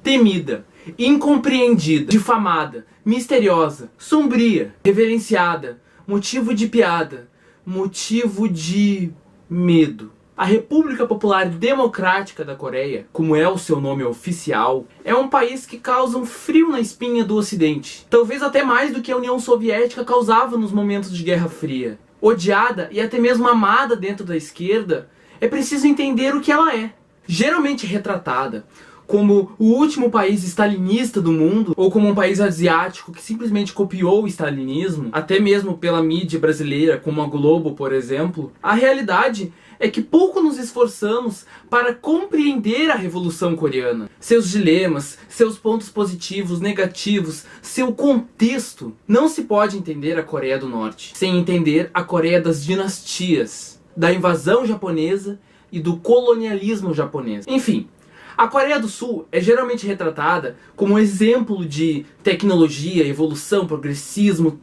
temida, incompreendida, difamada, misteriosa, sombria, reverenciada, motivo de piada, motivo de medo. A República Popular Democrática da Coreia, como é o seu nome oficial, é um país que causa um frio na espinha do Ocidente. Talvez até mais do que a União Soviética causava nos momentos de Guerra Fria. Odiada e até mesmo amada dentro da esquerda, é preciso entender o que ela é. Geralmente retratada como o último país stalinista do mundo, ou como um país asiático que simplesmente copiou o stalinismo, até mesmo pela mídia brasileira, como a Globo, por exemplo, a realidade é que pouco nos esforçamos para compreender a Revolução Coreana, seus dilemas, seus pontos positivos, negativos, seu contexto. Não se pode entender a Coreia do Norte sem entender a Coreia das dinastias, da invasão japonesa e do colonialismo japonês. Enfim, a Coreia do Sul é geralmente retratada como um exemplo de tecnologia, evolução, progressismo,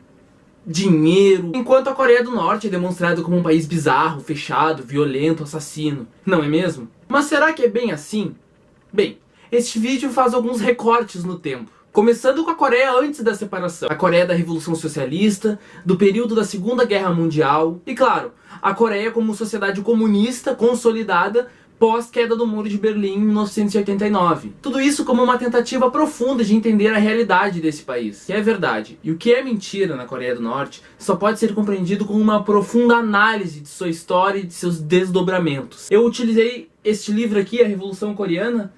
dinheiro, enquanto a Coreia do Norte é demonstrada como um país bizarro, fechado, violento, assassino. Não é mesmo? Mas será que é bem assim? Bem, este vídeo faz alguns recortes no tempo. Começando com a Coreia antes da separação, a Coreia da Revolução Socialista, do período da Segunda Guerra Mundial e, claro, a Coreia como sociedade comunista consolidada pós-queda do Muro de Berlim em 1989. Tudo isso como uma tentativa profunda de entender a realidade desse país, que é verdade. E o que é mentira na Coreia do Norte só pode ser compreendido com uma profunda análise de sua história e de seus desdobramentos. Eu utilizei este livro aqui, A Revolução Coreana,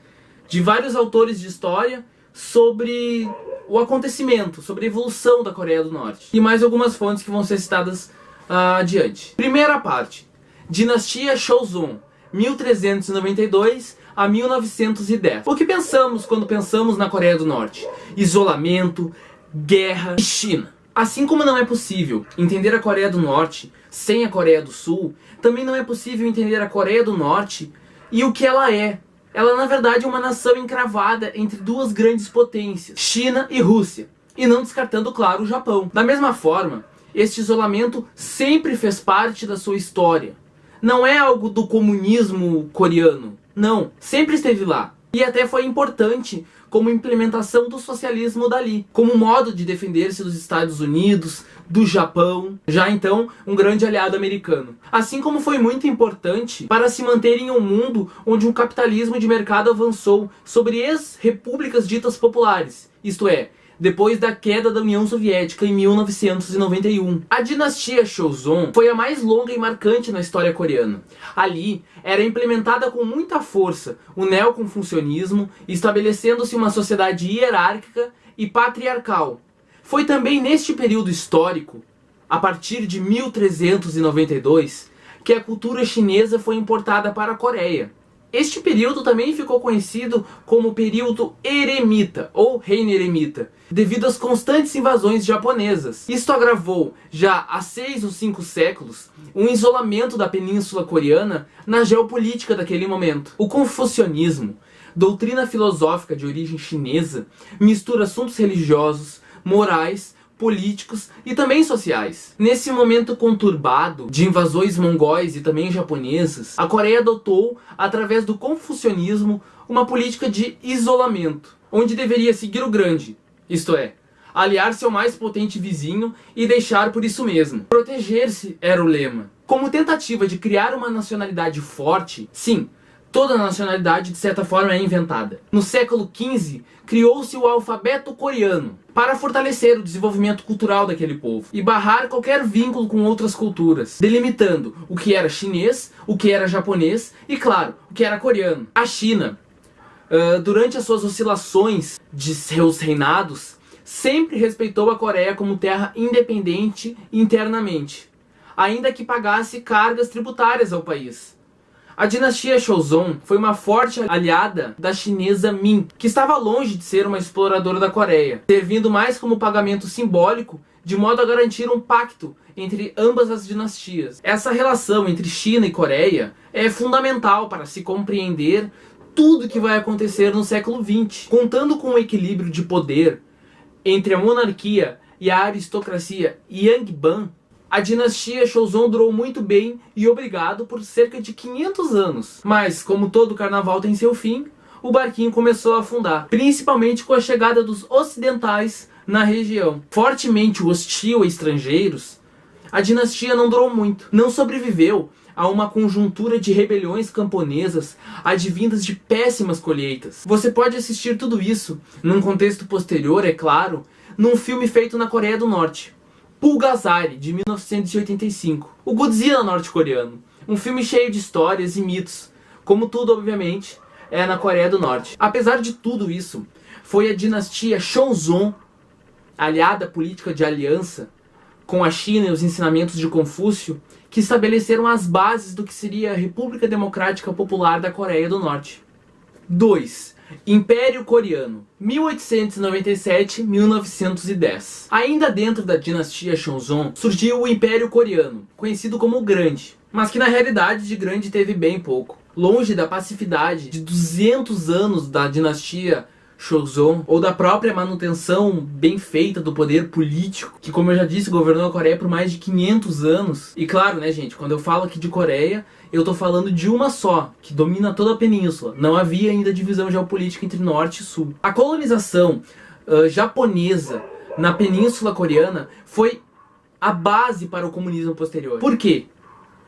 de vários autores de história, sobre o acontecimento, sobre a evolução da Coreia do Norte. E mais algumas fontes que vão ser citadas adiante. Primeira parte. Dinastia Joseon, 1392 a 1910. O que pensamos quando pensamos na Coreia do Norte? Isolamento, guerra e China. Assim como não é possível entender a Coreia do Norte sem a Coreia do Sul, também não é possível entender a Coreia do Norte e o que ela é. Ela na verdade é uma nação encravada entre duas grandes potências, China e Rússia, e não descartando, claro, o Japão. Da mesma forma, este isolamento sempre fez parte da sua história. Não é algo do comunismo coreano, não, sempre esteve lá. E até foi importante como implementação do socialismo dali, como modo de defender-se dos Estados Unidos, do Japão, já então um grande aliado americano. Assim como foi muito importante para se manter em um mundo onde um capitalismo de mercado avançou sobre ex-repúblicas ditas populares, isto é, depois da queda da União Soviética em 1991. A dinastia Joseon foi a mais longa e marcante na história coreana. Ali era implementada com muita força o neoconfucionismo, estabelecendo-se uma sociedade hierárquica e patriarcal. Foi também neste período histórico, a partir de 1392, que a cultura chinesa foi importada para a Coreia. Este período também ficou conhecido como período eremita, ou reino eremita, devido às constantes invasões japonesas. Isto agravou, já há 6 ou 5 séculos, um isolamento da Península Coreana na geopolítica daquele momento. O confucionismo, doutrina filosófica de origem chinesa, mistura assuntos religiosos, morais, políticos e também sociais. Nesse momento conturbado de invasões mongóis e também japonesas, a Coreia adotou, através do confucionismo, uma política de isolamento, onde deveria seguir o grande, isto é, aliar-se ao mais potente vizinho e deixar por isso mesmo. Proteger-se era o lema. Como tentativa de criar uma nacionalidade forte, sim, toda nacionalidade de certa forma é inventada. No século XV, criou-se o alfabeto coreano para fortalecer o desenvolvimento cultural daquele povo e barrar qualquer vínculo com outras culturas, delimitando o que era chinês, o que era japonês e, claro, o que era coreano. A China, durante as suas oscilações de seus reinados, sempre respeitou a Coreia como terra independente internamente, ainda que pagasse cargas tributárias ao país. A dinastia Joseon foi uma forte aliada da chinesa Ming, que estava longe de ser uma exploradora da Coreia, servindo mais como pagamento simbólico, de modo a garantir um pacto entre ambas as dinastias. Essa relação entre China e Coreia é fundamental para se compreender tudo o que vai acontecer no século XX, contando com o equilíbrio de poder entre a monarquia e a aristocracia Yangban. A dinastia Joseon durou muito bem e obrigado por cerca de 500 anos. Mas, como todo carnaval tem seu fim, o barquinho começou a afundar, principalmente com a chegada dos ocidentais na região. Fortemente hostil a estrangeiros, a dinastia não durou muito. Não sobreviveu a uma conjuntura de rebeliões camponesas advindas de péssimas colheitas. Você pode assistir tudo isso, num contexto posterior, é claro, num filme feito na Coreia do Norte, Pulgasari, de 1985, o Godzilla norte-coreano. Um filme cheio de histórias e mitos, como tudo, obviamente, é na Coreia do Norte. Apesar de tudo isso, foi a dinastia Chonzon, aliada política de aliança com a China e os ensinamentos de Confúcio, que estabeleceram as bases do que seria a República Democrática Popular da Coreia do Norte. 2. Império Coreano, 1897-1910. Ainda dentro da dinastia Chonzon, surgiu o Império Coreano, conhecido como o Grande, mas que na realidade de grande teve bem pouco. Longe da passividade de 200 anos da dinastia Chonzon, ou da própria manutenção bem feita do poder político, que, como eu já disse, governou a Coreia por mais de 500 anos. E claro, né, gente, quando eu falo aqui de Coreia, eu tô falando de uma só, que domina toda a península. Não havia ainda divisão geopolítica entre norte e sul. A colonização japonesa na península coreana foi a base para o comunismo posterior. Por quê?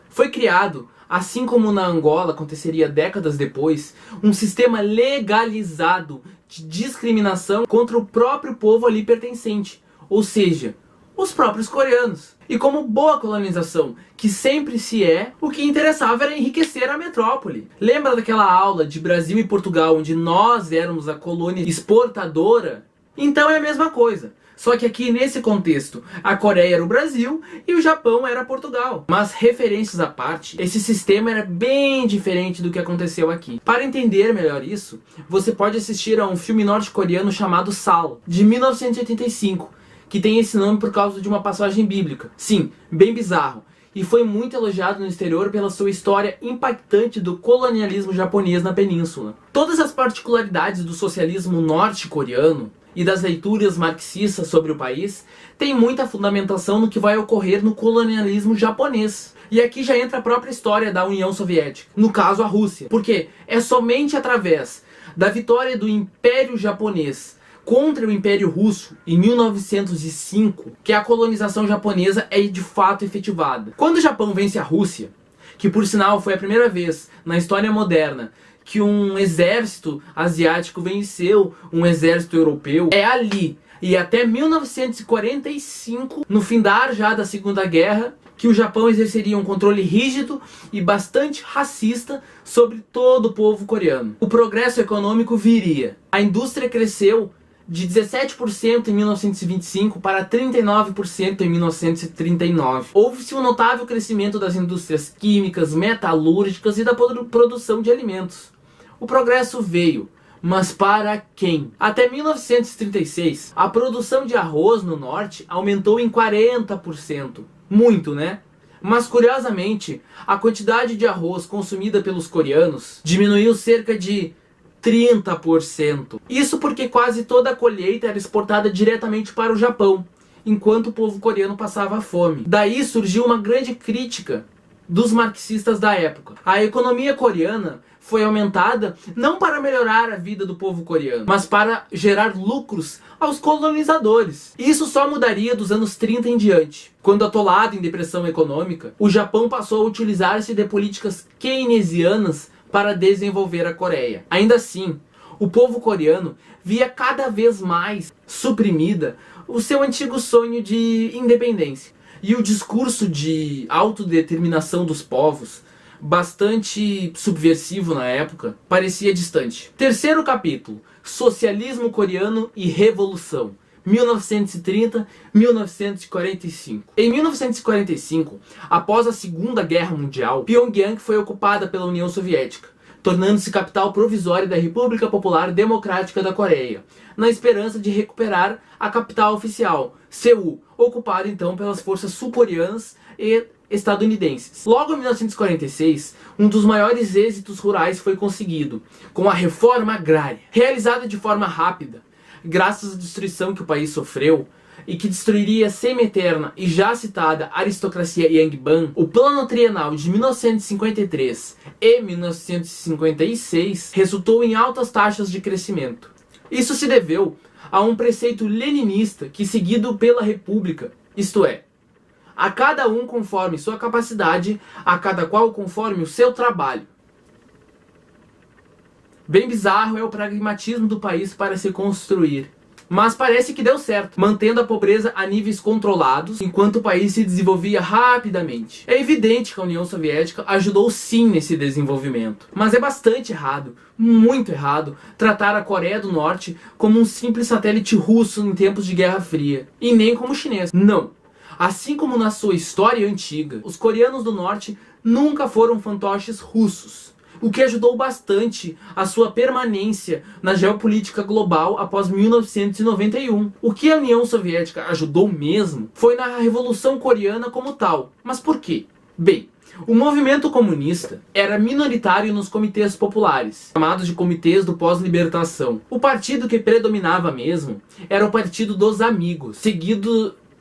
Foi criado, assim como na Angola aconteceria décadas depois, um sistema legalizado de discriminação contra o próprio povo ali pertencente, ou seja, os próprios coreanos. E como boa colonização, que sempre se é, o que interessava era enriquecer a metrópole. Lembra daquela aula de Brasil e Portugal, onde nós éramos a colônia exportadora? Então é a mesma coisa. Só que aqui nesse contexto, a Coreia era o Brasil e o Japão era Portugal. Mas referências à parte, esse sistema era bem diferente do que aconteceu aqui. Para entender melhor isso, você pode assistir a um filme norte-coreano chamado Sal, de 1985, que tem esse nome por causa de uma passagem bíblica. Sim, bem bizarro. E foi muito elogiado no exterior pela sua história impactante do colonialismo japonês na península. Todas as particularidades do socialismo norte-coreano e das leituras marxistas sobre o país têm muita fundamentação no que vai ocorrer no colonialismo japonês. E aqui já entra a própria história da União Soviética, no caso a Rússia. Porque é somente através da vitória do Império Japonês contra o Império Russo em 1905 que a colonização japonesa é de fato efetivada. Quando o Japão vence a Rússia, que por sinal foi a primeira vez na história moderna que um exército asiático venceu um exército europeu, é ali, e até 1945, no findar já da Segunda Guerra, que o Japão exerceria um controle rígido e bastante racista sobre todo o povo coreano. O progresso econômico viria. A indústria cresceu de 17% em 1925 para 39% em 1939. Houve-se um notável crescimento das indústrias químicas, metalúrgicas e da produção de alimentos. O progresso veio, mas para quem? Até 1936, a produção de arroz no norte aumentou em 40%. Muito, né? Mas curiosamente, a quantidade de arroz consumida pelos coreanos diminuiu cerca de 30%. Isso porque quase toda a colheita era exportada diretamente para o Japão, enquanto o povo coreano passava fome. Daí surgiu uma grande crítica dos marxistas da época. A economia coreana foi aumentada não para melhorar a vida do povo coreano, mas para gerar lucros aos colonizadores. Isso só mudaria dos anos 30 em diante, quando, atolado em depressão econômica, o Japão passou a utilizar-se de políticas keynesianas para desenvolver a Coreia. Ainda assim, o povo coreano via cada vez mais suprimida o seu antigo sonho de independência. E o discurso de autodeterminação dos povos, bastante subversivo na época, parecia distante. Terceiro capítulo: Socialismo Coreano e Revolução, 1930-1945. Em 1945, após a Segunda Guerra Mundial, Pyongyang foi ocupada pela União Soviética, tornando-se capital provisória da República Popular Democrática da Coreia, na esperança de recuperar a capital oficial, Seul, ocupada então pelas forças sul-coreanas e estadunidenses. Logo em 1946, um dos maiores êxitos rurais foi conseguido, com a reforma agrária. Realizada de forma rápida, graças à destruição que o país sofreu, e que destruiria a semi-eterna e já citada aristocracia Yangban, o plano trienal de 1953 e 1956 resultou em altas taxas de crescimento. Isso se deveu a um preceito leninista que, seguido pela República, isto é, a cada um conforme sua capacidade, a cada qual conforme o seu trabalho. Bem bizarro é o pragmatismo do país para se construir. Mas parece que deu certo, mantendo a pobreza a níveis controlados, enquanto o país se desenvolvia rapidamente. É evidente que a União Soviética ajudou sim nesse desenvolvimento. Mas é bastante errado, muito errado, tratar a Coreia do Norte como um simples satélite russo em tempos de Guerra Fria. E nem como chinês. Não. Assim como na sua história antiga, os coreanos do Norte nunca foram fantoches russos, o que ajudou bastante a sua permanência na geopolítica global após 1991. O que a União Soviética ajudou mesmo foi na Revolução Coreana como tal. Mas por quê? Bem, o movimento comunista era minoritário nos comitês populares, chamados de comitês do pós-libertação. O partido que predominava mesmo era o Partido dos Amigos,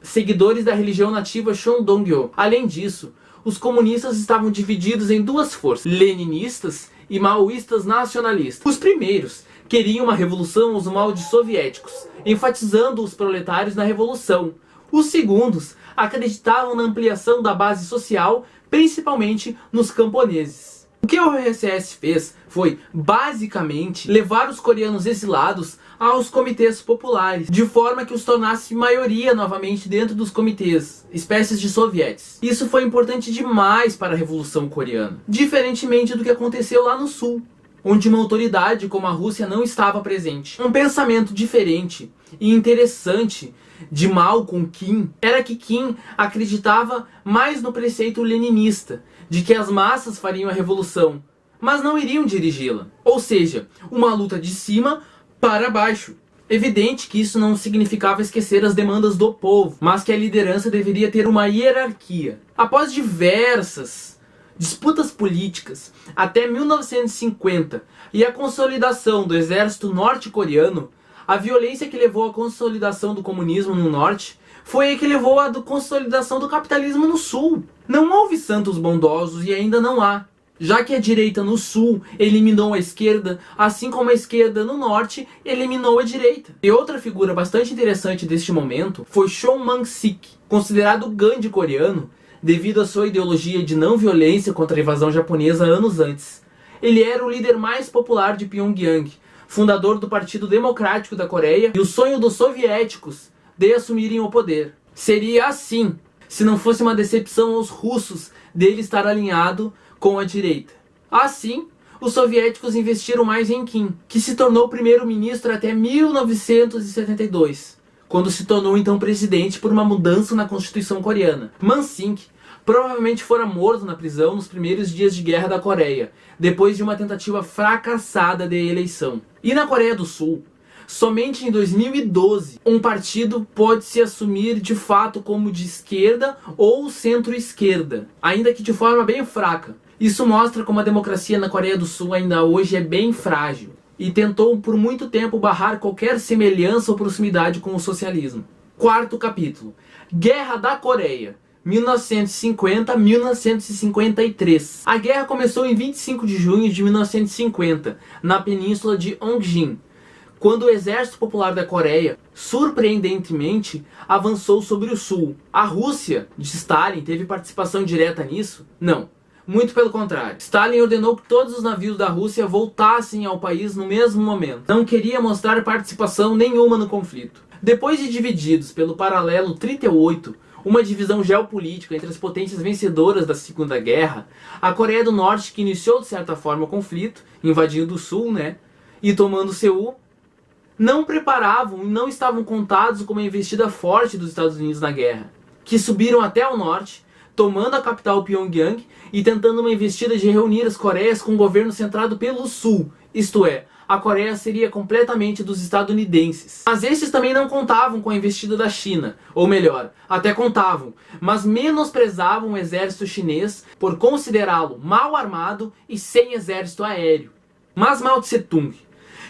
seguidores da religião nativa Chondongyo. Além disso, os comunistas estavam divididos em duas forças, leninistas e maoístas nacionalistas. Os primeiros queriam uma revolução aos moldes soviéticos, enfatizando os proletários na revolução. Os segundos acreditavam na ampliação da base social, principalmente nos camponeses. O que a URSS fez foi, basicamente, levar os coreanos exilados aos comitês populares, de forma que os tornasse maioria novamente dentro dos comitês, espécies de sovietes. Isso foi importante demais para a Revolução Coreana, diferentemente do que aconteceu lá no Sul, onde uma autoridade como a Rússia não estava presente. Um pensamento diferente e interessante de Mao com Kim era que Kim acreditava mais no preceito leninista, de que as massas fariam a revolução, mas não iriam dirigi-la. Ou seja, uma luta de cima para baixo. Evidente que isso não significava esquecer as demandas do povo, mas que a liderança deveria ter uma hierarquia. Após diversas disputas políticas, até 1950, e a consolidação do exército norte-coreano, a violência que levou à consolidação do comunismo no norte foi a que levou à consolidação do capitalismo no sul. Não houve santos bondosos e ainda não há, já que a direita no sul eliminou a esquerda, assim como a esquerda no norte eliminou a direita. E outra figura bastante interessante deste momento foi Chon Man-sik, considerado o Gandhi coreano devido à sua ideologia de não violência contra a invasão japonesa anos antes. Ele era o líder mais popular de Pyongyang, fundador do Partido Democrático da Coreia, e o sonho dos soviéticos de assumirem o poder. Seria assim, se não fosse uma decepção aos russos dele estar alinhado com a direita. Assim, os soviéticos investiram mais em Kim, que se tornou primeiro-ministro até 1972, quando se tornou então presidente por uma mudança na Constituição coreana. Man-sik provavelmente fora morto na prisão nos primeiros dias de guerra da Coreia, depois de uma tentativa fracassada de eleição. E na Coreia do Sul, somente em 2012, um partido pode se assumir de fato como de esquerda ou centro-esquerda, ainda que de forma bem fraca. Isso mostra como a democracia na Coreia do Sul ainda hoje é bem frágil e tentou por muito tempo barrar qualquer semelhança ou proximidade com o socialismo. Quarto capítulo: Guerra da Coreia, 1950-1953. A guerra começou em 25 de junho de 1950, na península de Ongjin, quando o Exército Popular da Coreia, surpreendentemente, avançou sobre o sul. A Rússia de Stalin teve participação direta nisso? Não. Muito pelo contrário. Stalin ordenou que todos os navios da Rússia voltassem ao país no mesmo momento. Não queria mostrar participação nenhuma no conflito. Depois de divididos pelo paralelo 38, uma divisão geopolítica entre as potências vencedoras da Segunda Guerra, a Coreia do Norte, que iniciou de certa forma o conflito, invadindo o Sul, e tomando Seul, não preparavam e não estavam contados com uma investida forte dos Estados Unidos na guerra, que subiram até o norte, tomando a capital Pyongyang e tentando uma investida de reunir as Coreias com um governo centrado pelo Sul, isto é, a Coreia seria completamente dos estadunidenses. Mas esses também não contavam com a investida da China, ou melhor, até contavam, mas menosprezavam o exército chinês por considerá-lo mal armado e sem exército aéreo. Mas Mao Tse-tung,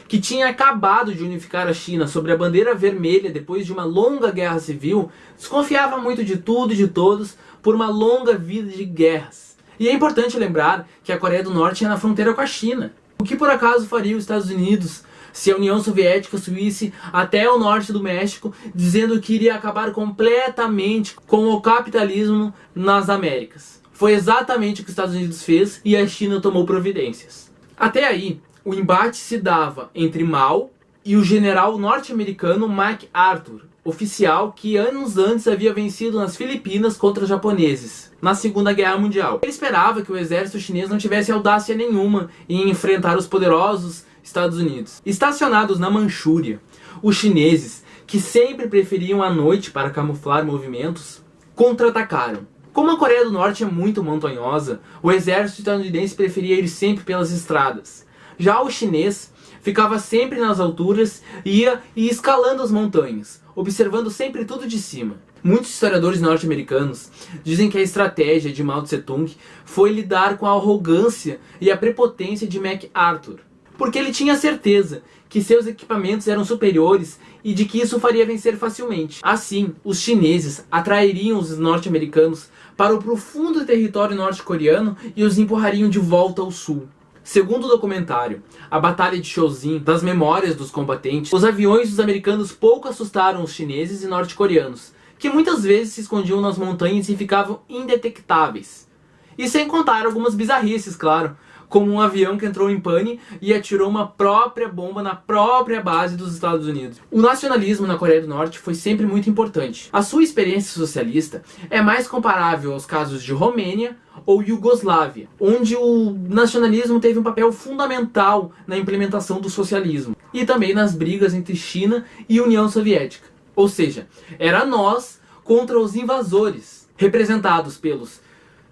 que tinha acabado de unificar a China sob a bandeira vermelha depois de uma longa guerra civil, desconfiava muito de tudo e de todos por uma longa vida de guerras. E é importante lembrar que a Coreia do Norte é na fronteira com a China. O que por acaso faria os Estados Unidos se a União Soviética subisse até o norte do México, dizendo que iria acabar completamente com o capitalismo nas Américas? Foi exatamente o que os Estados Unidos fez e a China tomou providências. Até aí, o embate se dava entre Mao e o general norte-americano MacArthur, oficial que anos antes havia vencido nas Filipinas contra os japoneses, na Segunda Guerra Mundial. Ele esperava que o exército chinês não tivesse audácia nenhuma em enfrentar os poderosos Estados Unidos. Estacionados na Manchúria, os chineses, que sempre preferiam a noite para camuflar movimentos, contra-atacaram. Como a Coreia do Norte é muito montanhosa, o exército estadunidense preferia ir sempre pelas estradas. Já o chinês ficava sempre nas alturas e ia escalando as montanhas, observando sempre tudo de cima. Muitos historiadores norte-americanos dizem que a estratégia de Mao Tse-tung foi lidar com a arrogância e a prepotência de MacArthur, porque ele tinha certeza que seus equipamentos eram superiores e de que isso faria vencer facilmente. Assim, os chineses atrairiam os norte-americanos para o profundo território norte-coreano e os empurrariam de volta ao sul. Segundo o documentário A Batalha de Chosin, das memórias dos combatentes, os aviões dos americanos pouco assustaram os chineses e norte-coreanos, que muitas vezes se escondiam nas montanhas e ficavam indetectáveis. E sem contar algumas bizarrices, claro, como um avião que entrou em pane e atirou uma própria bomba na própria base dos Estados Unidos. O nacionalismo na Coreia do Norte foi sempre muito importante. A sua experiência socialista é mais comparável aos casos de Romênia ou Iugoslávia, onde o nacionalismo teve um papel fundamental na implementação do socialismo e também nas brigas entre China e União Soviética. Ou seja, era nós contra os invasores, representados pelos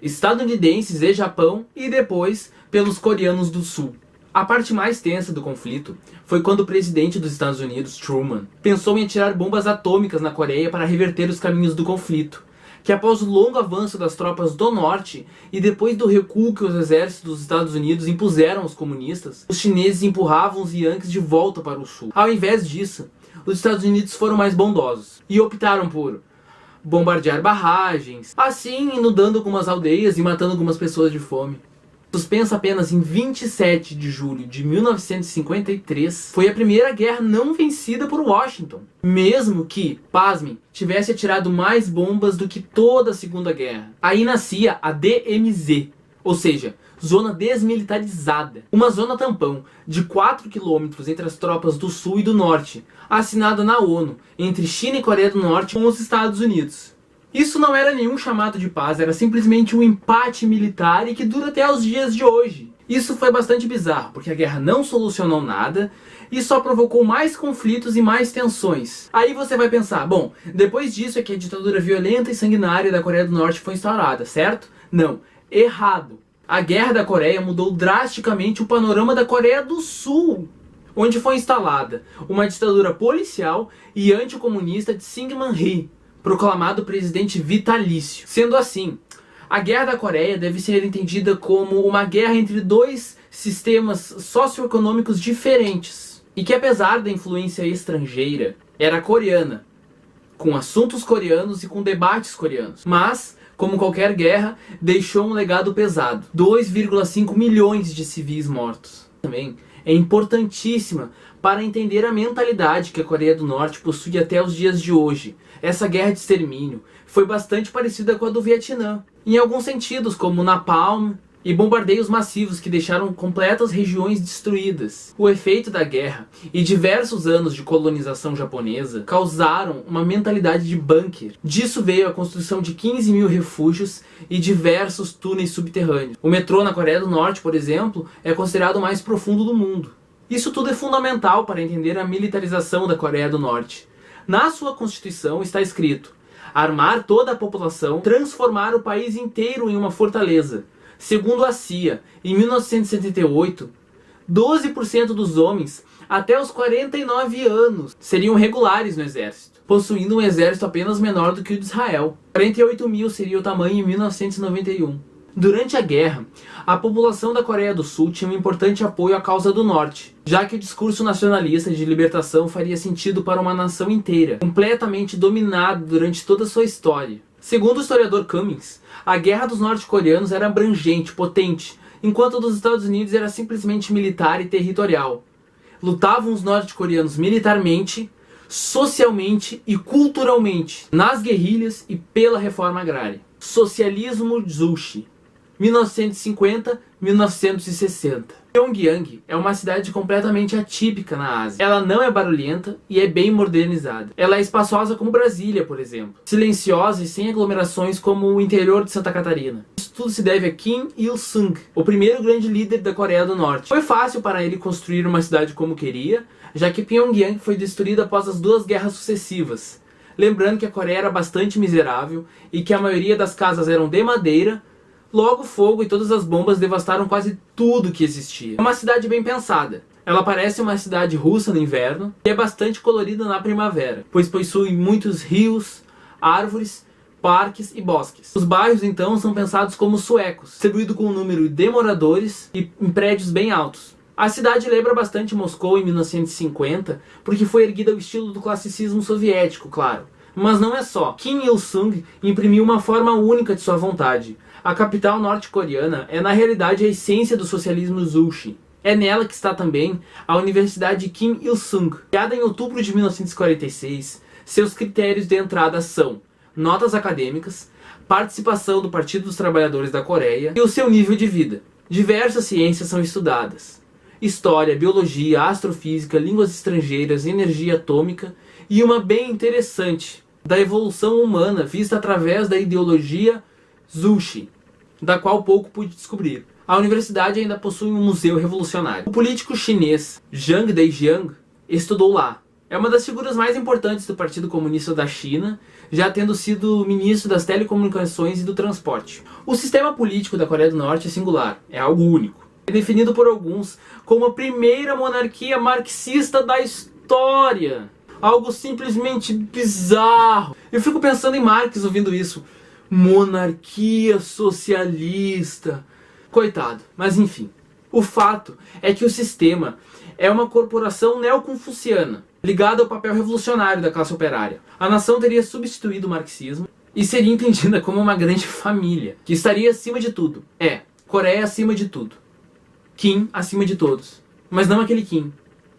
estadunidenses e Japão e depois pelos coreanos do sul. A parte mais tensa do conflito foi quando o presidente dos Estados Unidos, Truman, pensou em atirar bombas atômicas na Coreia para reverter os caminhos do conflito, que após o longo avanço das tropas do norte e depois do recuo que os exércitos dos Estados Unidos impuseram aos comunistas, os chineses empurravam os Yankees de volta para o sul. Ao invés disso, os Estados Unidos foram mais bondosos e optaram por bombardear barragens, assim inundando algumas aldeias e matando algumas pessoas de fome. Suspensa apenas em 27 de julho de 1953, foi a primeira guerra não vencida por Washington, mesmo que, pasmem, tivesse atirado mais bombas do que toda a Segunda Guerra. Aí nascia a DMZ, ou seja, Zona Desmilitarizada, uma zona tampão de 4 quilômetros entre as tropas do Sul e do Norte, assinada na ONU, entre China e Coreia do Norte com os Estados Unidos. Isso não era nenhum chamado de paz, era simplesmente um empate militar e que dura até os dias de hoje. Isso foi bastante bizarro, porque a guerra não solucionou nada e só provocou mais conflitos e mais tensões. Aí você vai pensar, bom, depois disso é que a ditadura violenta e sanguinária da Coreia do Norte foi instaurada, certo? Não, errado. A Guerra da Coreia mudou drasticamente o panorama da Coreia do Sul, onde foi instalada uma ditadura policial e anticomunista de Syngman Rhee, proclamado presidente vitalício. Sendo assim, a Guerra da Coreia deve ser entendida como uma guerra entre dois sistemas socioeconômicos diferentes, e que apesar da influência estrangeira, era coreana, com assuntos coreanos e com debates coreanos, mas como qualquer guerra, deixou um legado pesado. 2,5 milhões de civis mortos. Também é importantíssima para entender a mentalidade que a Coreia do Norte possui até os dias de hoje. Essa guerra de extermínio foi bastante parecida com a do Vietnã, em alguns sentidos, como napalm e bombardeios massivos que deixaram completas regiões destruídas. O efeito da guerra e diversos anos de colonização japonesa causaram uma mentalidade de bunker. Disso veio a construção de 15 mil refúgios e diversos túneis subterrâneos. O metrô na Coreia do Norte, por exemplo, é considerado o mais profundo do mundo. Isso tudo é fundamental para entender a militarização da Coreia do Norte. Na sua Constituição está escrito: armar toda a população, transformar o país inteiro em uma fortaleza. Segundo a CIA, em 1978, 12% dos homens até os 49 anos seriam regulares no exército, possuindo um exército apenas menor do que o de Israel. 48 mil seria o tamanho em 1991. Durante a guerra, a população da Coreia do Sul tinha um importante apoio à causa do Norte, já que o discurso nacionalista de libertação faria sentido para uma nação inteira, completamente dominada durante toda a sua história. Segundo o historiador Cummings, a guerra dos norte-coreanos era abrangente, potente, enquanto a dos Estados Unidos era simplesmente militar e territorial. Lutavam os norte-coreanos militarmente, socialmente e culturalmente, nas guerrilhas e pela reforma agrária. Socialismo Juche, 1950-1960. Pyongyang é uma cidade completamente atípica na Ásia. Ela não é barulhenta e é bem modernizada. Ela é espaçosa como Brasília, por exemplo. Silenciosa e sem aglomerações como o interior de Santa Catarina. Isso tudo se deve a Kim Il-sung, o primeiro grande líder da Coreia do Norte. Foi fácil para ele construir uma cidade como queria, já que Pyongyang foi destruída após as 2 guerras sucessivas. Lembrando que a Coreia era bastante miserável e que a maioria das casas eram de madeira. Logo, o fogo e todas as bombas devastaram quase tudo que existia. É uma cidade bem pensada. Ela parece uma cidade russa no inverno e é bastante colorida na primavera, pois possui muitos rios, árvores, parques e bosques. Os bairros, então, são pensados como suecos, distribuídos com um número de moradores e em prédios bem altos. A cidade lembra bastante Moscou em 1950, porque foi erguida ao estilo do classicismo soviético, claro. Mas não é só. Kim Il-sung imprimiu uma forma única de sua vontade. A capital norte-coreana é na realidade a essência do socialismo Juche. É nela que está também a Universidade Kim Il-sung. Criada em outubro de 1946, seus critérios de entrada são notas acadêmicas, participação do Partido dos Trabalhadores da Coreia e o seu nível de vida. Diversas ciências são estudadas: história, biologia, astrofísica, línguas estrangeiras, energia atômica e uma bem interessante, da evolução humana vista através da ideologia Juche, da qual pouco pude descobrir. A universidade ainda possui um museu revolucionário. O político chinês Zhang Dejiang estudou lá. É uma das figuras mais importantes do Partido Comunista da China, já tendo sido ministro das telecomunicações e do transporte. O sistema político da Coreia do Norte é singular, é algo único. É definido por alguns como a primeira monarquia marxista da história. Algo simplesmente bizarro. Eu fico pensando em Marx ouvindo isso. Monarquia socialista. Coitado, mas enfim. O fato é que o sistema é uma corporação neoconfuciana, ligada ao papel revolucionário da classe operária. A nação teria substituído o marxismo e seria entendida como uma grande família, que estaria acima de tudo. Coreia acima de tudo. Kim acima de todos. Mas não aquele Kim.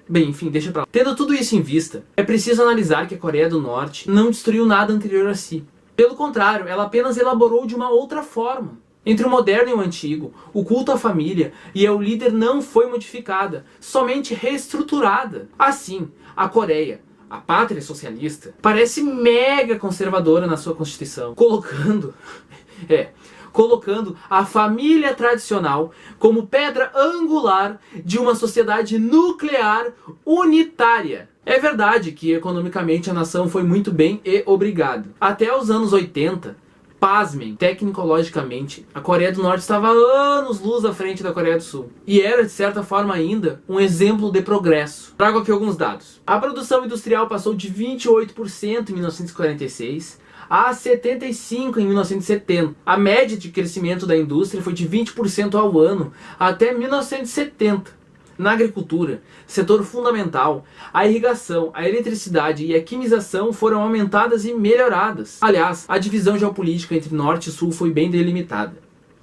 Bem, enfim, deixa pra lá. Tendo tudo isso em vista, é preciso analisar que a Coreia do Norte não destruiu nada anterior a si. Pelo contrário, ela apenas elaborou de uma outra forma. Entre o moderno e o antigo, o culto à família e ao líder não foi modificada, somente reestruturada. Assim, a Coreia, a pátria socialista, parece mega conservadora na sua constituição, colocando a família tradicional como pedra angular de uma sociedade nuclear unitária. É verdade que economicamente a nação foi muito bem e obrigado. Até os anos 80, pasmem, tecnologicamente, a Coreia do Norte estava anos-luz à frente da Coreia do Sul. E era, de certa forma ainda, um exemplo de progresso. Trago aqui alguns dados. A produção industrial passou de 28% em 1946 a 75% em 1970. A média de crescimento da indústria foi de 20% ao ano até 1970. Na agricultura, setor fundamental, a irrigação, a eletricidade e a quimização foram aumentadas e melhoradas. Aliás, a divisão geopolítica entre Norte e Sul foi bem delimitada.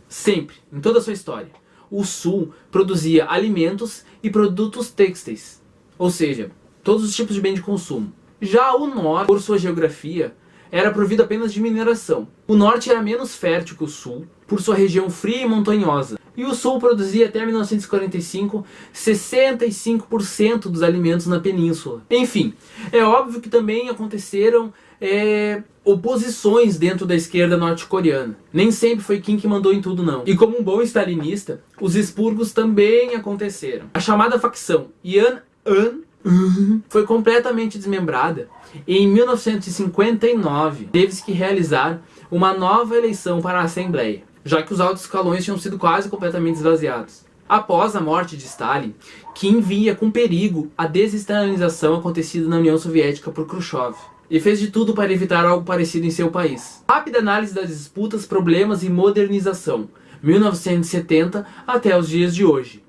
Sempre, em toda a sua história, o Sul produzia alimentos e produtos têxteis, ou seja, todos os tipos de bem de consumo. Já o Norte, por sua geografia, era provido apenas de mineração. O Norte era menos fértil que o Sul, por sua região fria e montanhosa. E o Sul produzia até 1945 65% dos alimentos na península. Enfim, é óbvio que também aconteceram oposições dentro da esquerda norte-coreana. Nem sempre foi Kim que mandou em tudo, não. E como um bom stalinista, os expurgos também aconteceram. A chamada facção Yan-an foi completamente desmembrada e em 1959 teve-se que realizar uma nova eleição para a Assembleia, já que os altos escalões tinham sido quase completamente esvaziados. Após a morte de Stalin, Kim via com perigo a desestalinização acontecida na União Soviética por Khrushchev e fez de tudo para evitar algo parecido em seu país. Rápida análise das disputas, problemas e modernização. 1970 até os dias de hoje.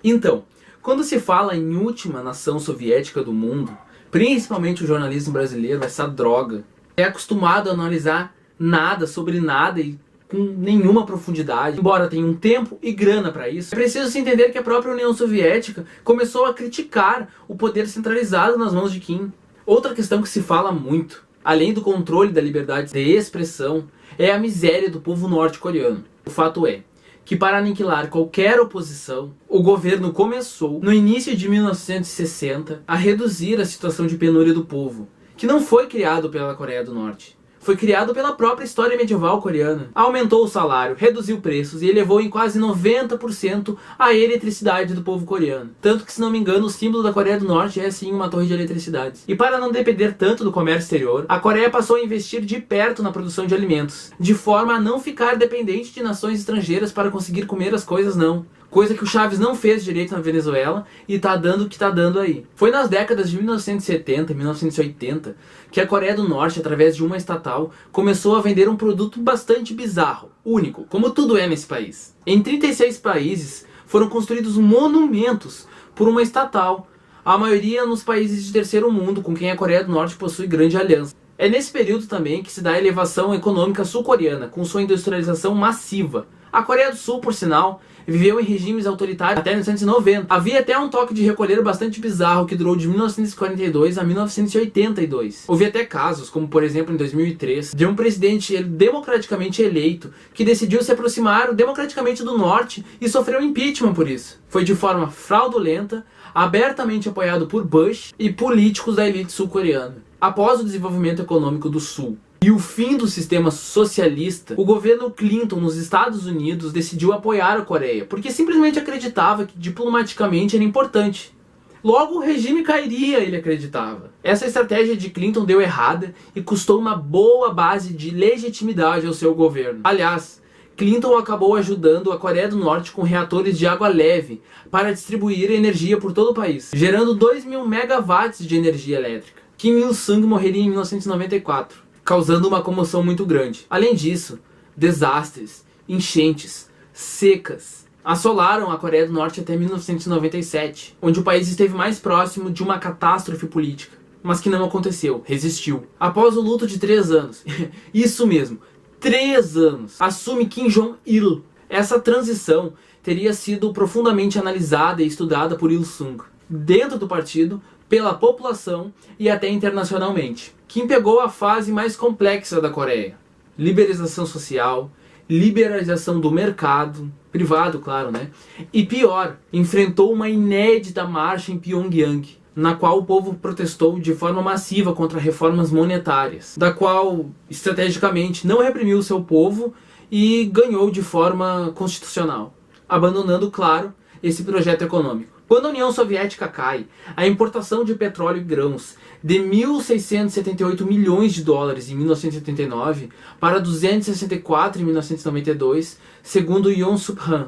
Então, quando se fala em última nação soviética do mundo, principalmente o jornalismo brasileiro, essa droga, é acostumado a analisar nada sobre nada e com nenhuma profundidade, embora tenha um tempo e grana para isso. É preciso se entender que a própria União Soviética começou a criticar o poder centralizado nas mãos de Kim. Outra questão que se fala muito, além do controle da liberdade de expressão, é a miséria do povo norte-coreano. O fato é que, para aniquilar qualquer oposição, o governo começou, no início de 1960, a reduzir a situação de penúria do povo, que não foi criado pela Coreia do Norte. Foi criado pela própria história medieval coreana. Aumentou o salário, reduziu preços e elevou em quase 90% a eletricidade do povo coreano. Tanto que, se não me engano, o símbolo da Coreia do Norte é sim uma torre de eletricidade. E para não depender tanto do comércio exterior, a Coreia passou a investir de perto na produção de alimentos, de forma a não ficar dependente de nações estrangeiras para conseguir comer as coisas não. Coisa que o Chaves não fez direito na Venezuela e tá dando o que tá dando aí. Foi nas décadas de 1970 e 1980 que a Coreia do Norte, através de uma estatal, começou a vender um produto bastante bizarro, único, como tudo é nesse país. Em 36 países foram construídos monumentos por uma estatal, a maioria nos países de terceiro mundo, com quem a Coreia do Norte possui grande aliança. É nesse período também que se dá a elevação econômica sul-coreana, com sua industrialização massiva. A Coreia do Sul, por sinal, viveu em regimes autoritários até 1990. Havia até um toque de recolher bastante bizarro que durou de 1942 a 1982. Houve até casos, como por exemplo em 2003, de um presidente democraticamente eleito que decidiu se aproximar democraticamente do norte e sofreu impeachment por isso. Foi de forma fraudulenta, abertamente apoiado por Bush e políticos da elite sul-coreana. Após o desenvolvimento econômico do Sul e o fim do sistema socialista, o governo Clinton nos Estados Unidos decidiu apoiar a Coreia, porque simplesmente acreditava que diplomaticamente era importante. Logo o regime cairia, ele acreditava. Essa estratégia de Clinton deu errada e custou uma boa base de legitimidade ao seu governo. Aliás, Clinton acabou ajudando a Coreia do Norte com reatores de água leve para distribuir energia por todo o país, gerando 2.000 megawatts de energia elétrica. Kim Il-sung morreria em 1994, causando uma comoção muito grande. Além disso, desastres, enchentes, secas assolaram a Coreia do Norte até 1997, onde o país esteve mais próximo de uma catástrofe política, mas que não aconteceu, resistiu. Após o luto de 3 anos, isso mesmo, 3 anos, assume Kim Jong-il. Essa transição teria sido profundamente analisada e estudada por Il-sung, dentro do partido, pela população e até internacionalmente. Kim pegou a fase mais complexa da Coreia: liberalização social, liberalização do mercado, privado, claro, né? E pior, enfrentou uma inédita marcha em Pyongyang, na qual o povo protestou de forma massiva contra reformas monetárias, da qual, estrategicamente, não reprimiu seu povo e ganhou de forma constitucional, abandonando, claro, esse projeto econômico. Quando a União Soviética cai, a importação de petróleo e grãos de 1.678 milhões de dólares em 1979 para 264 em 1992, segundo Yoon Suk-han.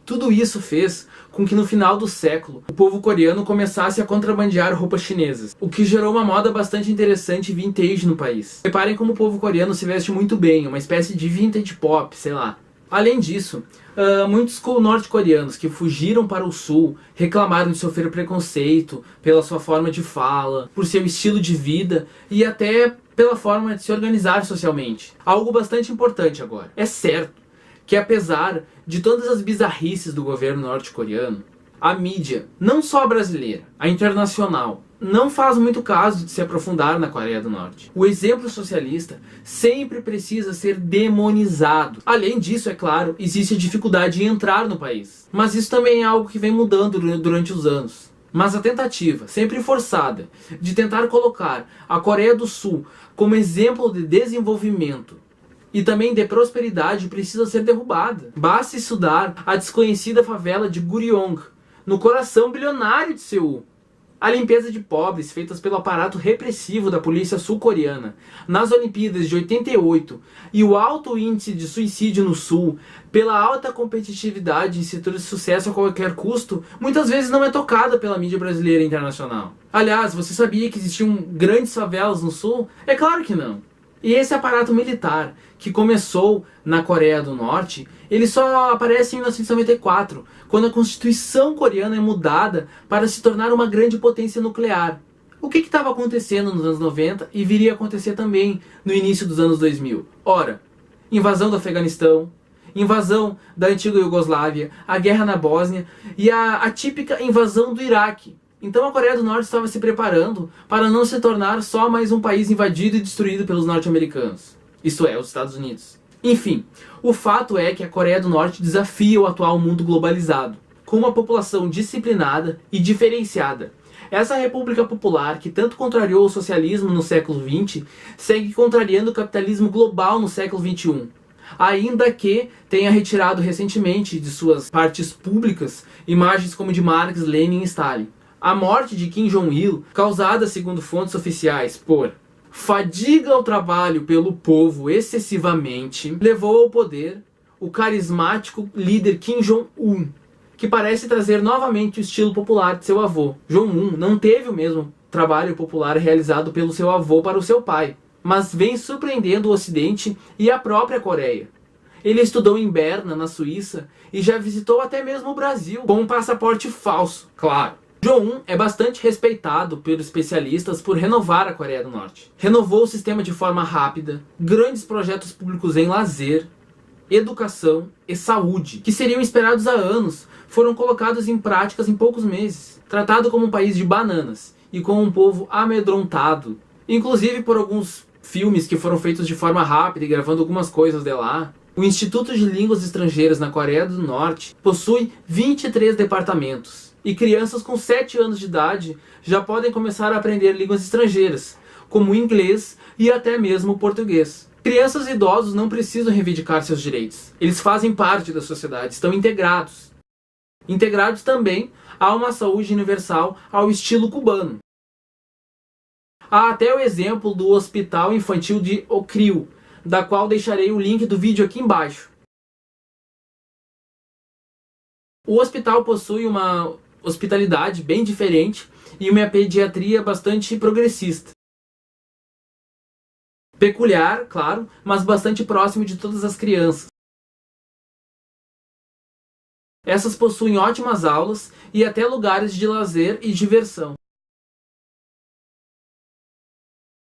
Tudo isso fez com que no final do século o povo coreano começasse a contrabandear roupas chinesas, o que gerou uma moda bastante interessante e vintage no país. Reparem como o povo coreano se veste muito bem, uma espécie de vintage pop, sei lá. Além disso, muitos norte-coreanos que fugiram para o sul reclamaram de sofrer preconceito pela sua forma de fala, por seu estilo de vida e até pela forma de se organizar socialmente. Algo bastante importante agora. É certo que, apesar de todas as bizarrices do governo norte-coreano, a mídia, não só a brasileira, a internacional, não faz muito caso de se aprofundar na Coreia do Norte. O exemplo socialista sempre precisa ser demonizado. Além disso, é claro, existe a dificuldade em entrar no país. Mas isso também é algo que vem mudando durante os anos. Mas a tentativa, sempre forçada, de tentar colocar a Coreia do Sul como exemplo de desenvolvimento e também de prosperidade precisa ser derrubada. Basta estudar a desconhecida favela de Guryong, no coração bilionário de Seul. A limpeza de pobres feitas pelo aparato repressivo da polícia sul-coreana nas Olimpíadas de 88 e o alto índice de suicídio no Sul, pela alta competitividade em setores de sucesso a qualquer custo, muitas vezes não é tocada pela mídia brasileira e internacional. Aliás, você sabia que existiam grandes favelas no Sul? É claro que não. E esse aparato militar, que começou na Coreia do Norte, ele só aparece em 1994, quando a Constituição coreana é mudada para se tornar uma grande potência nuclear. O que estava acontecendo nos anos 90 e viria a acontecer também no início dos anos 2000? Ora, invasão do Afeganistão, invasão da antiga Iugoslávia, a guerra na Bósnia e a típica invasão do Iraque. Então a Coreia do Norte estava se preparando para não se tornar só mais um país invadido e destruído pelos norte-americanos. Isto é, os Estados Unidos. Enfim, o fato é que a Coreia do Norte desafia o atual mundo globalizado, com uma população disciplinada e diferenciada. Essa República Popular, que tanto contrariou o socialismo no século XX, segue contrariando o capitalismo global no século XXI. Ainda que tenha retirado recentemente de suas partes públicas imagens como de Marx, Lenin e Stalin. A morte de Kim Jong-il, causada segundo fontes oficiais por fadiga ao trabalho pelo povo excessivamente, levou ao poder o carismático líder Kim Jong-un, que parece trazer novamente o estilo popular de seu avô. Jong-un não teve o mesmo trabalho popular realizado pelo seu avô para o seu pai, mas vem surpreendendo o Ocidente e a própria Coreia. Ele estudou em Berna, na Suíça, e já visitou até mesmo o Brasil, com um passaporte falso, claro. Jong-un é bastante respeitado pelos especialistas por renovar a Coreia do Norte. Renovou o sistema de forma rápida, grandes projetos públicos em lazer, educação e saúde, que seriam esperados há anos, foram colocados em práticas em poucos meses. Tratado como um país de bananas e com um povo amedrontado, inclusive por alguns filmes que foram feitos de forma rápida e gravando algumas coisas de lá. O Instituto de Línguas Estrangeiras na Coreia do Norte possui 23 departamentos. E crianças com 7 anos de idade já podem começar a aprender línguas estrangeiras, como o inglês e até mesmo o português. Crianças e idosos não precisam reivindicar seus direitos. Eles fazem parte da sociedade, estão integrados. Integrados também a uma saúde universal ao estilo cubano. Há até o exemplo do Hospital Infantil de Ocrio, da qual deixarei o link do vídeo aqui embaixo. O hospital possui uma hospitalidade bem diferente e uma pediatria bastante progressista. Peculiar, claro, mas bastante próximo de todas as crianças. Essas possuem ótimas aulas e até lugares de lazer e diversão.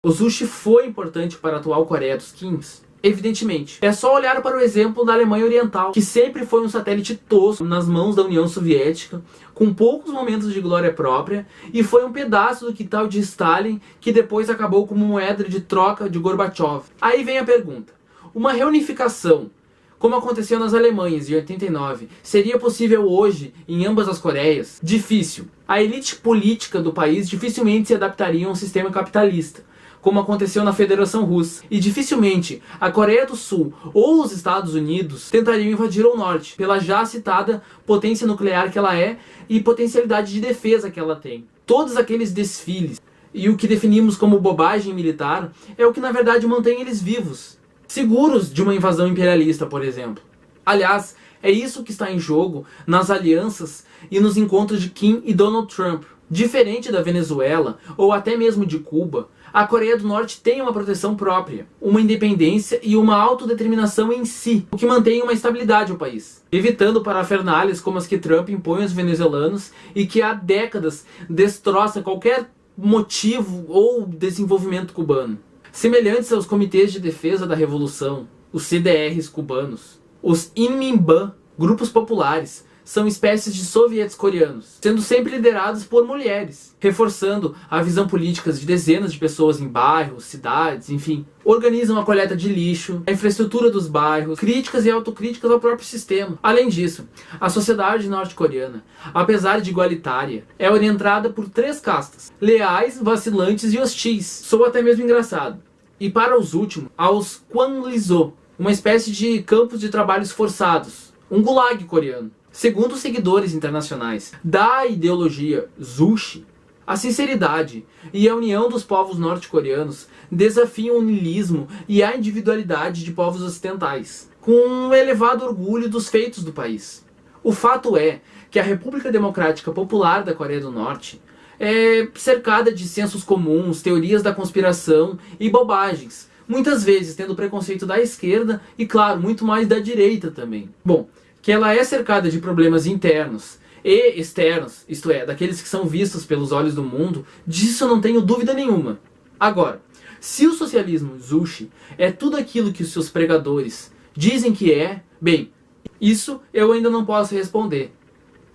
O sushi foi importante para a atual Coreia dos Kims? Evidentemente. É só olhar para o exemplo da Alemanha Oriental, que sempre foi um satélite tosco nas mãos da União Soviética, com poucos momentos de glória própria, e foi um pedaço do quintal de Stalin, que depois acabou como moeda de troca de Gorbachev. Aí vem a pergunta: uma reunificação, como aconteceu nas Alemanhas em 89, seria possível hoje em ambas as Coreias? Difícil. A elite política do país dificilmente se adaptaria a um sistema capitalista, como aconteceu na Federação Russa. E dificilmente a Coreia do Sul ou os Estados Unidos tentariam invadir o Norte, pela já citada potência nuclear que ela é e potencialidade de defesa que ela tem. Todos aqueles desfiles e o que definimos como bobagem militar é o que na verdade mantém eles vivos, seguros de uma invasão imperialista, por exemplo. Aliás, é isso que está em jogo nas alianças e nos encontros de Kim e Donald Trump. Diferente da Venezuela ou até mesmo de Cuba, a Coreia do Norte tem uma proteção própria, uma independência e uma autodeterminação em si, o que mantém uma estabilidade ao país, evitando parafernálias como as que Trump impõe aos venezuelanos e que há décadas destroça qualquer motivo ou desenvolvimento cubano. Semelhantes aos comitês de defesa da revolução, os CDRs cubanos, os Inminban, grupos populares, são espécies de sovietes coreanos, sendo sempre liderados por mulheres, reforçando a visão política de dezenas de pessoas em bairros, cidades, enfim. Organizam a coleta de lixo, a infraestrutura dos bairros, críticas e autocríticas ao próprio sistema. Além disso, a sociedade norte-coreana, apesar de igualitária, é orientada por 3 castas: leais, vacilantes e hostis. Sou até mesmo engraçado. E para os últimos, aos Kwanliso, uma espécie de campos de trabalhos forçados, um gulag coreano. Segundo os seguidores internacionais da ideologia Juche, a sinceridade e a união dos povos norte-coreanos desafiam o niilismo e a individualidade de povos ocidentais, com um elevado orgulho dos feitos do país. O fato é que a República Democrática Popular da Coreia do Norte é cercada de sensos comuns, teorias da conspiração e bobagens, muitas vezes tendo preconceito da esquerda e, claro, muito mais da direita também. Bom, que ela é cercada de problemas internos e externos, isto é, daqueles que são vistos pelos olhos do mundo, disso eu não tenho dúvida nenhuma. Agora, se o socialismo Zucchi é tudo aquilo que os seus pregadores dizem que é, bem, isso eu ainda não posso responder.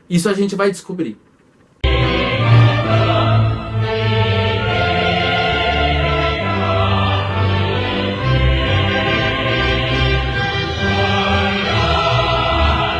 Isso a gente vai descobrir.